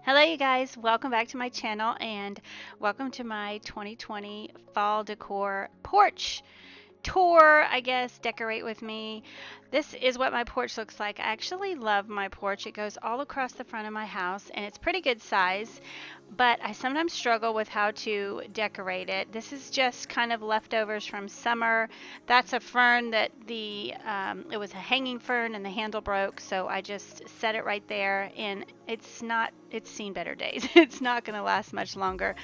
Hello you guys, welcome back to my channel and welcome to my 2020 fall decor porch tour, I guess. Decorate with me. This is what my porch looks like. I actually love my porch. It goes all across the front of my house and it's pretty good size, but I sometimes struggle with how to decorate it. This is just kind of leftovers from summer. That's a fern that it was a hanging fern and the handle broke, so I just set it right there, and it's seen better days. It's not going to last much longer.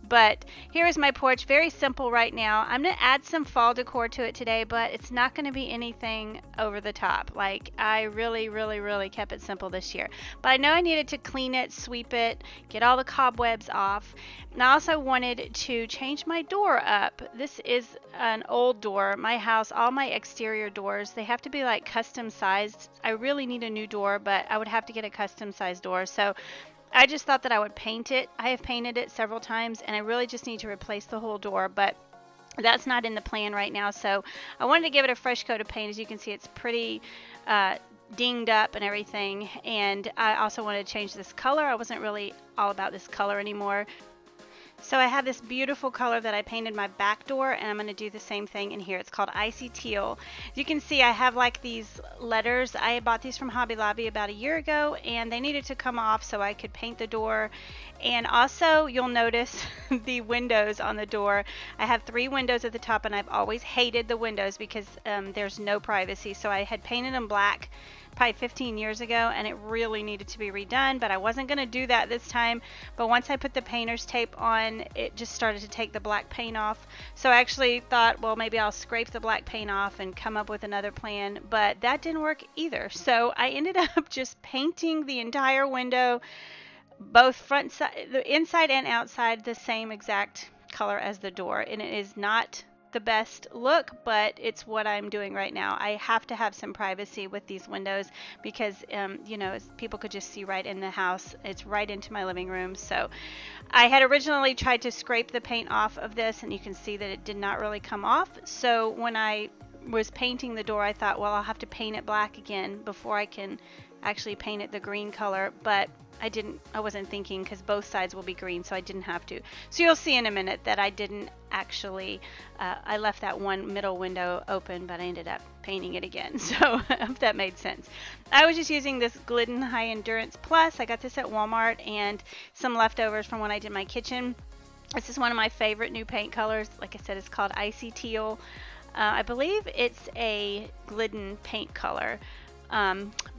But here is my porch. Very simple right now. I'm going to add some fall decor to it today, but it's not going to be anything over the top. Like, I really kept it simple this year. But I know I needed to clean it, sweep it, get all the cobwebs off. And I also wanted to change my door up. This is an old door. My house, all my exterior doors, they have to be like custom sized. I really need a new door, but I would have to get a custom sized door. So I just thought that I would paint it. I have painted it several times and I really just need to replace the whole door, but that's not in the plan right now. So I wanted to give it a fresh coat of paint. As you can see, it's pretty dinged up and everything. And I also wanted to change this color. I wasn't really all about this color anymore. So I have this beautiful color that I painted my back door, and I'm going to do the same thing in here. It's called Icy Teal. You can see I have like these letters. I bought these from Hobby Lobby about a year ago, and they needed to come off so I could paint the door. And also, you'll notice the windows on the door. I have 3 windows at the top, and I've always hated the windows because there's no privacy. So I had painted them black probably 15 years ago, and it really needed to be redone, but I wasn't going to do that this time. But once I put the painter's tape on, it just started to take the black paint off. So I actually thought, well, maybe I'll scrape the black paint off and come up with another plan, but that didn't work either. So I ended up just painting the entire window, both front side, the inside and outside, the same exact color as the door. And it is not the best look, but it's what I'm doing right now. I have to have some privacy with these windows because you know, people could just see right in the house. It's right into my living room. So I had originally tried to scrape the paint off of this, and you can see that it did not really come off. So when I was painting the door, I thought, well, I'll have to paint it black again before I can actually paint it the green color, but I wasn't thinking, because both sides will be green, so I didn't have to. So you'll see in a minute that I didn't actually, I left that one middle window open, but I ended up painting it again. So I hope that made sense. I was just using this Glidden High Endurance Plus. I got this at Walmart, and some leftovers from when I did my kitchen. This is one of my favorite new paint colors. Like I said, it's called Icy Teal. I believe it's a Glidden paint color.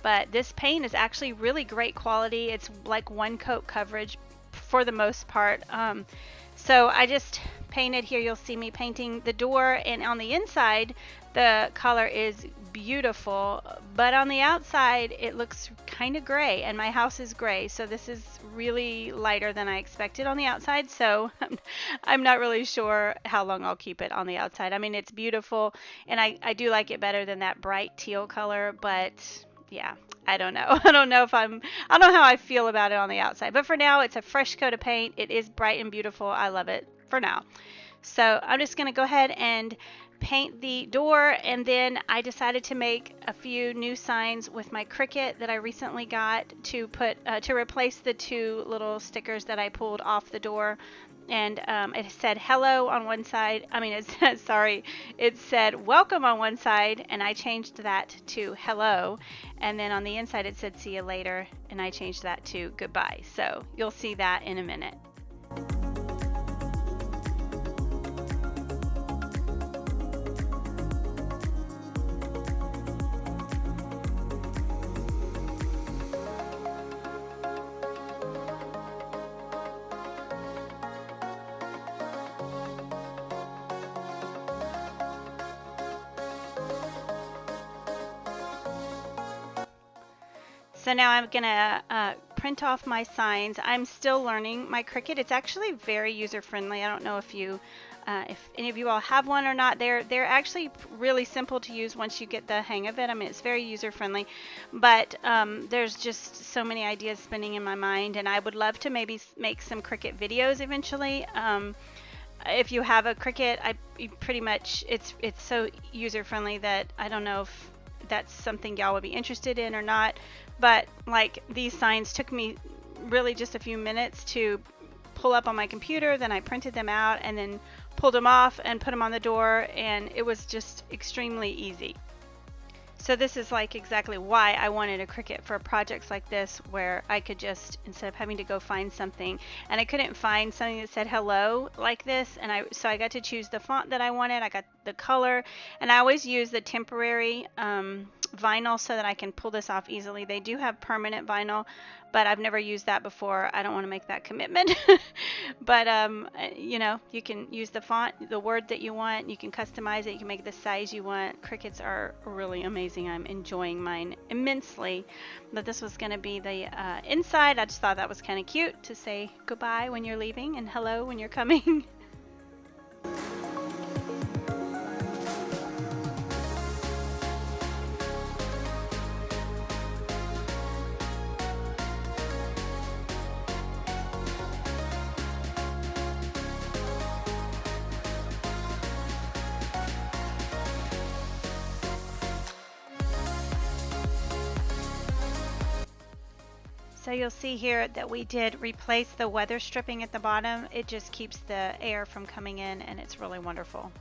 But this paint is actually really great quality. It's like one coat coverage for the most part. So I just painted here. You'll see me painting the door, and on the inside the color is beautiful, but on the outside it looks kind of gray, and my house is gray, so this is really lighter than I expected on the outside. So I'm not really sure how long I'll keep it on the outside. I mean, it's beautiful, and I do like it better than that bright teal color, but yeah, I don't know. I don't know how I feel about it on the outside. But for now, it's a fresh coat of paint. It is bright and beautiful. I love it for now. So I'm just going to go ahead and paint the door, and then I decided to make a few new signs with my Cricut that I recently got to put to replace the 2 little stickers that I pulled off the door. And it said hello on one side. I mean, it said welcome on one side, and I changed that to hello. And then on the inside it said see you later, and I changed that to goodbye. So you'll see that in a minute. So now I'm gonna print off my signs. I'm still learning my Cricut. It's actually very user-friendly. I don't know if any of you all have one or not. They're actually really simple to use once you get the hang of it. I mean, it's very user-friendly, but there's just so many ideas spinning in my mind, and I would love to maybe make some Cricut videos eventually. If you have a Cricut, pretty much it's so user-friendly that I don't know if that's something y'all would be interested in or not. But like, these signs took me really just a few minutes to pull up on my computer. Then I printed them out and then pulled them off and put them on the door, and it was just extremely easy. So this is like exactly why I wanted a Cricut for projects like this, where I could just, instead of having to go find something, and I couldn't find something that said hello like this, and so I got to choose the font that I wanted, I got the color, and I always use the temporary vinyl so that I can pull this off easily. They do have permanent vinyl, but I've never used that before. I don't want to make that commitment. But you know, you can use the font, the word that you want. You can customize it. You can make it the size you want. Cricuts are really amazing. I'm enjoying mine immensely. But this was going to be the inside. I just thought that was kind of cute to say goodbye when you're leaving and hello when you're coming. So you'll see here that we did replace the weather stripping at the bottom. It just keeps the air from coming in, and it's really wonderful.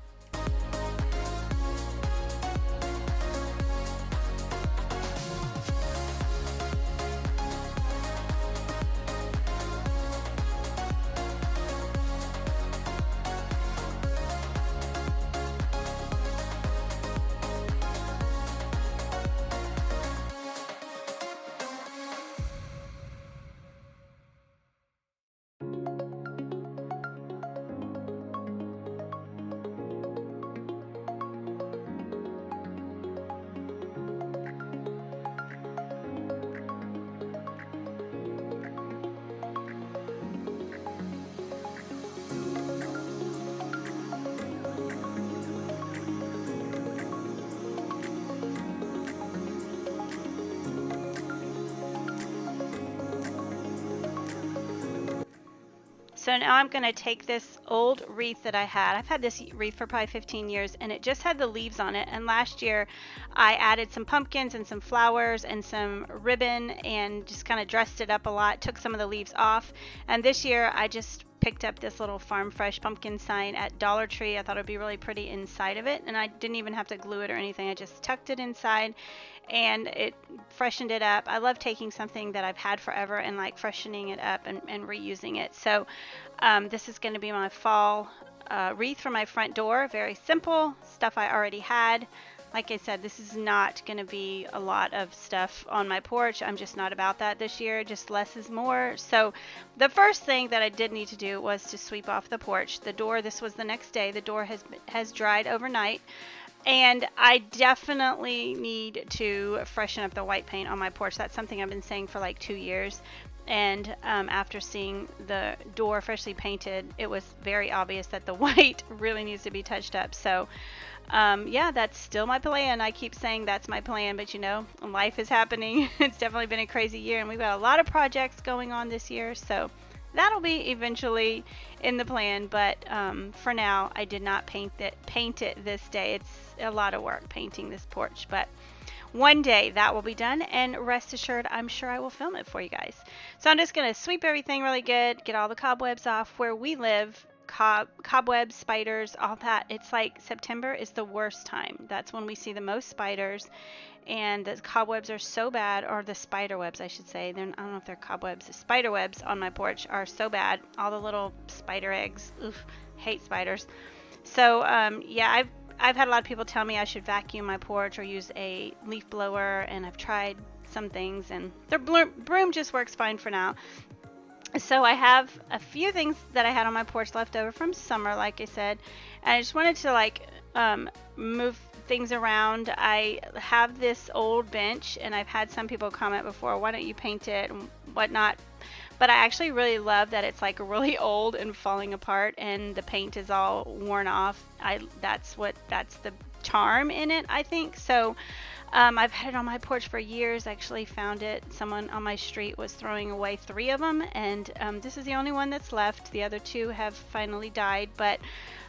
So now I'm going to take this old wreath that I had. I've had this wreath for probably 15 years, and it just had the leaves on it. And last year I added some pumpkins and some flowers and some ribbon and just kind of dressed it up a lot, took some of the leaves off. And this year I just picked up this little Farm Fresh pumpkin sign at Dollar Tree. I thought it would be really pretty inside of it, and I didn't even have to glue it or anything. I just tucked it inside, and it freshened it up. I love taking something that I've had forever and like freshening it up and reusing it. So this is going to be my fall wreath for my front door. Very simple stuff I already had. Like I said, this is not going to be a lot of stuff on my porch. I'm just not about that this year. Just less is more. So the first thing that I did need to do was to sweep off the porch. The door, this was the next day. The door has dried overnight. And I definitely need to freshen up the white paint on my porch. That's something I've been saying for like 2 years. And after seeing the door freshly painted, it was very obvious that the white really needs to be touched up. So yeah, that's still my plan. I keep saying that's my plan, but you know, life is happening. It's definitely been a crazy year, and we've got a lot of projects going on this year. So that'll be eventually in the plan, but for now, I did not paint it this day. It's a lot of work painting this porch, but one day that will be done, and rest assured, I'm sure I will film it for you guys. So I'm just going to sweep everything really good, get all the cobwebs off. Where we live, cobwebs, spiders, all that, it's like September is the worst time. That's when we see the most spiders, and the cobwebs are so bad, or the spider webs I should say. I don't know if they're cobwebs. The spider webs on my porch are so bad. All the little spider eggs. Oof, hate spiders. So yeah, I've had a lot of people tell me I should vacuum my porch or use a leaf blower, and I've tried some things, and the broom just works fine for now. So I have a few things that I had on my porch left over from summer, like I said, and I just wanted to like move things around. I have this old bench, and I've had some people comment before, why don't you paint it and whatnot, but I actually really love that it's like really old and falling apart, and the paint is all worn off. That's the charm in it, I think. So I've had it on my porch for years. I actually found it. Someone on my street was throwing away 3 of them, and this is the only one that's left. The other 2 have finally died, but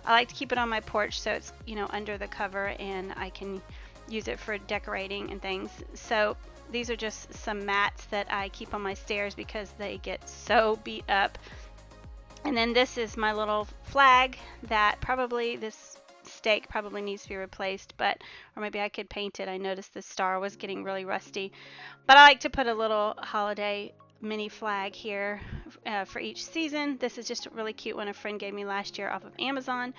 I like to keep it on my porch so it's, you know, under the cover, and I can use it for decorating and things. So These are just some mats that I keep on my stairs because they get so beat up. And then this is my little flag that probably, this stake probably needs to be replaced, but, or maybe I could paint it. I noticed the star was getting really rusty, but I like to put a little holiday mini flag here for each season. This is just a really cute one a friend gave me last year off of Amazon.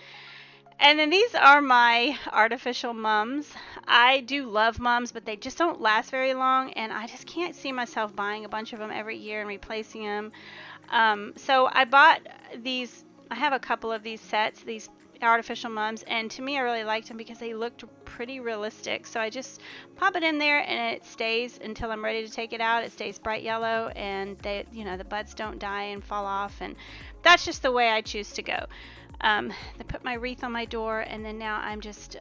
And then these are my artificial mums. I do love mums, but they just don't last very long, and I just can't see myself buying a bunch of them every year and replacing them. So I bought these. I have a couple of these sets, these artificial mums, and to me I really liked them because they looked pretty realistic. So I just pop it in there and it stays until I'm ready to take it out. It stays bright yellow, and they, you know, the buds don't die and fall off, and that's just the way I choose to go. I put my wreath on my door, and then now I'm just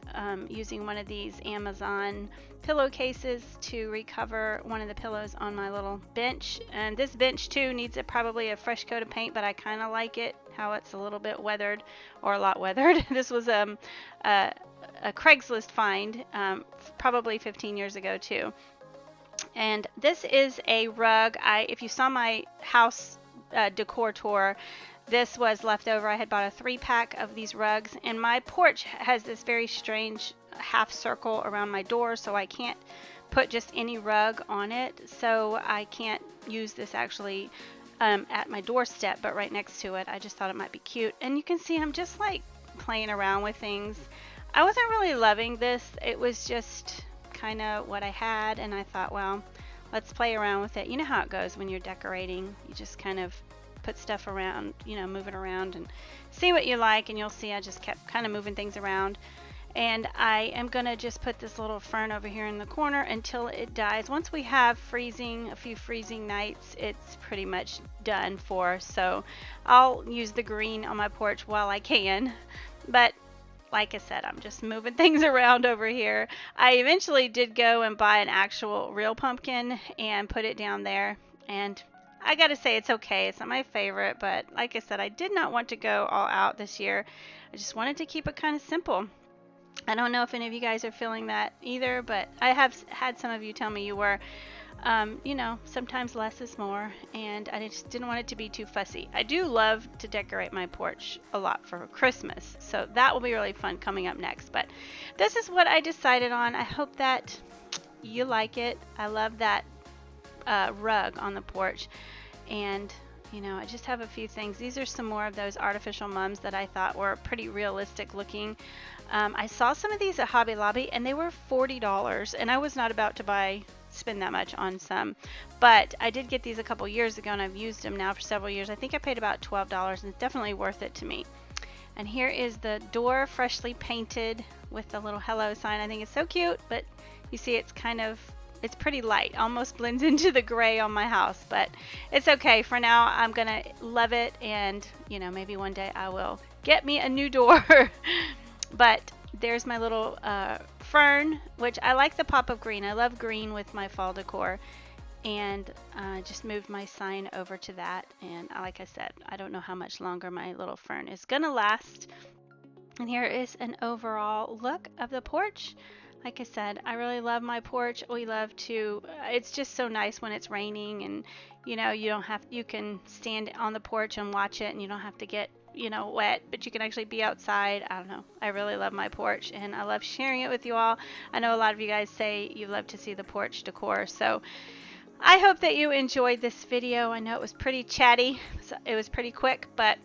using one of these Amazon pillowcases to recover one of the pillows on my little bench. And this bench too needs probably a fresh coat of paint, but I kind of like it how it's a little bit weathered, or a lot weathered. This was a Craigslist find, probably 15 years ago too. And this is a rug. If you saw my house decor tour, this was left over. I had bought a 3-pack of these rugs, and my porch has this very strange half circle around my door, so I can't put just any rug on it. So I can't use this actually at my doorstep, but right next to it. I just thought it might be cute. And you can see I'm just like playing around with things. I wasn't really loving this. It was just kind of what I had, and I thought, well, let's play around with it. You know how it goes when you're decorating. You just kind of put stuff around, you know, move it around and see what you like. And you'll see I just kept kind of moving things around. And I am going to just put this little fern over here in the corner until it dies. Once we have a few freezing nights, it's pretty much done for. So I'll use the green on my porch while I can. But like I said, I'm just moving things around over here. I eventually did go and buy an actual real pumpkin and put it down there. And I gotta say, it's okay. It's not my favorite, but like I said, I did not want to go all out this year. I just wanted to keep it kind of simple. I don't know if any of you guys are feeling that either, but I have had some of you tell me you were. You know, sometimes less is more, and I just didn't want it to be too fussy. I do love to decorate my porch a lot for Christmas, so that will be really fun coming up next. But this is what I decided on. I hope that you like it. I love that rug on the porch, and you know, I just have a few things. These are some more of those artificial mums that I thought were pretty realistic looking. I saw some of these at Hobby Lobby, and they were $40, and I was not about to spend that much on some, but I did get these a couple years ago, and I've used them now for several years. I think I paid about $12, and it's definitely worth it to me. And here is the door, freshly painted with the little hello sign. I think it's so cute, but you see it's pretty light, almost blends into the gray on my house, but it's okay. For now, I'm gonna love it, and you know, maybe one day I will get me a new door. But there's my little fern, which I like the pop of green. I love green with my fall decor, and just moved my sign over to that. And like I said, I don't know how much longer my little fern is gonna last. And here is an overall look of the porch. Like I said, I really love my porch. We love to, it's just so nice when it's raining, and you know, you can stand on the porch and watch it, and you don't have to get, you know, wet, but you can actually be outside. I don't know. I really love my porch, and I love sharing it with you all. I know a lot of you guys say you love to see the porch decor, so I hope that you enjoyed this video. I know it was pretty chatty, so it was pretty quick, but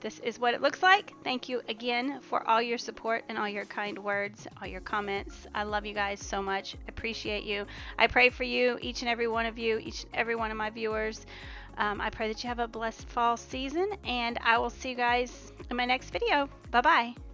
this is what it looks like. Thank you again for all your support and all your kind words, all your comments. I love you guys so much. Appreciate you. I pray for you, each and every one of you, each and every one of my viewers. I pray that you have a blessed fall season, and I will see you guys in my next video. Bye-bye.